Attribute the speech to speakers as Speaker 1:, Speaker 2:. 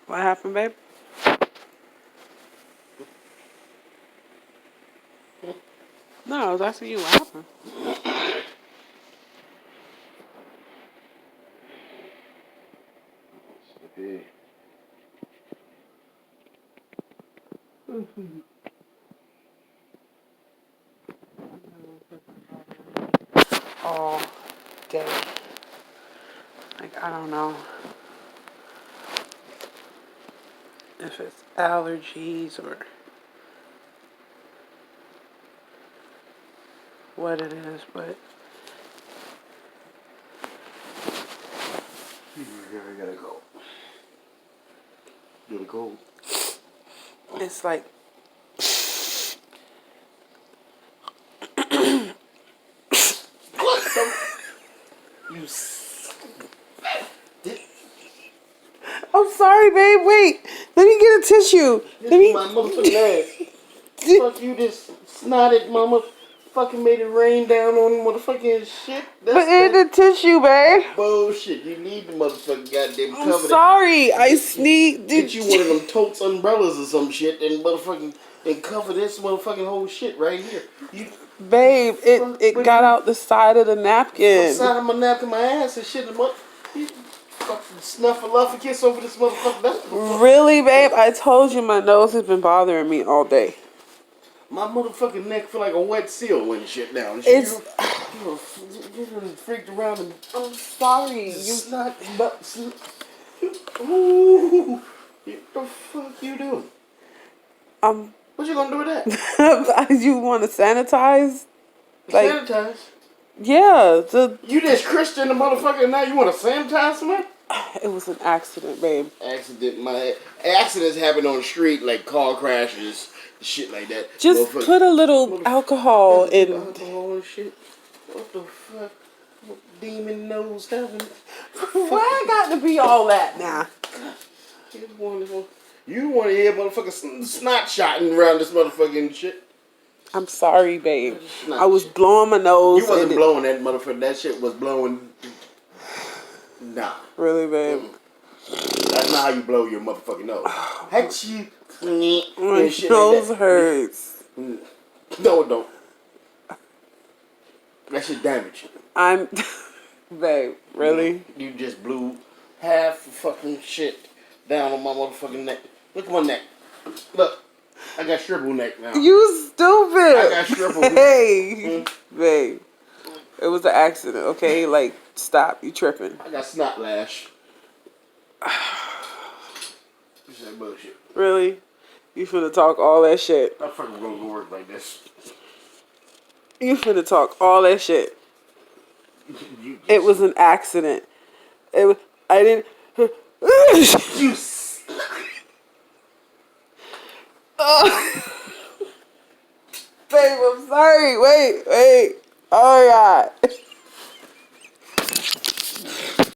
Speaker 1: What happened, babe? No, I was asking you what happened.
Speaker 2: Okay.
Speaker 1: All day. Like, I don't know if it's allergies or what it is, but
Speaker 2: I gotta go. You gotta go.
Speaker 1: it's like
Speaker 2: What the? You.
Speaker 1: I'm sorry, babe. Wait. Let me get a tissue.
Speaker 2: This
Speaker 1: Let me.
Speaker 2: is my motherfucking ass. Fuck you, this snotted mama. Fucking made it rain down on motherfucking shit.
Speaker 1: But in the tissue, babe.
Speaker 2: Bullshit. You need the motherfucking goddamn
Speaker 1: I'm
Speaker 2: cover.
Speaker 1: sorry. I sneezed.
Speaker 2: Get you one of them totes umbrellas or some shit and motherfucking and cover this motherfucking whole shit right here. You.
Speaker 1: Babe, it got out the side of the napkin.
Speaker 2: Side of my napkin, my ass and shit. You fucking snuffleupagus over this motherfucker. That's what the fuck.
Speaker 1: Really, babe? I told you my nose has been bothering me all day.
Speaker 2: My motherfucking neck feel like a wet seal when shit down.
Speaker 1: It's.
Speaker 2: You done freaked around and
Speaker 1: I'm sorry.
Speaker 2: snot, but ooh, what the fuck you doing? What you gonna do with that?
Speaker 1: You want to sanitize? Like,
Speaker 2: Sanitize.
Speaker 1: yeah.
Speaker 2: You this Christian the motherfucker now you want to sanitize someone?
Speaker 1: It was an accident, babe.
Speaker 2: Accidents happen on the street like car crashes, shit like that.
Speaker 1: Just put a little alcohol in.
Speaker 2: Alcohol and shit. What the fuck? What demon nose having?
Speaker 1: Why I got to be all that now?
Speaker 2: You want to hear motherfucking snot shotting around this motherfucking shit? I'm
Speaker 1: sorry, babe. I was blowing my nose.
Speaker 2: You wasn't blowing that motherfucker. That shit was blowing. Nah.
Speaker 1: Really, babe?
Speaker 2: That's not how you blow your motherfucking nose. Hatchie.
Speaker 1: My nose hurts.
Speaker 2: No, it don't. That shit damaged.
Speaker 1: Babe, really?
Speaker 2: You just blew half the fucking shit down on my motherfucking neck. Look at my neck. Look. I got shrivel neck now.
Speaker 1: You stupid.
Speaker 2: I got shrivel neck.
Speaker 1: Hey, babe. It was an accident, okay? Like, stop. You tripping.
Speaker 2: I got snot lash. This is bullshit.
Speaker 1: Really? You finna talk all that shit?
Speaker 2: I'm fucking gonna go work like this.
Speaker 1: You finna talk all that shit? It was an accident. I didn't...
Speaker 2: You
Speaker 1: Babe, I'm sorry. Wait. Oh, God.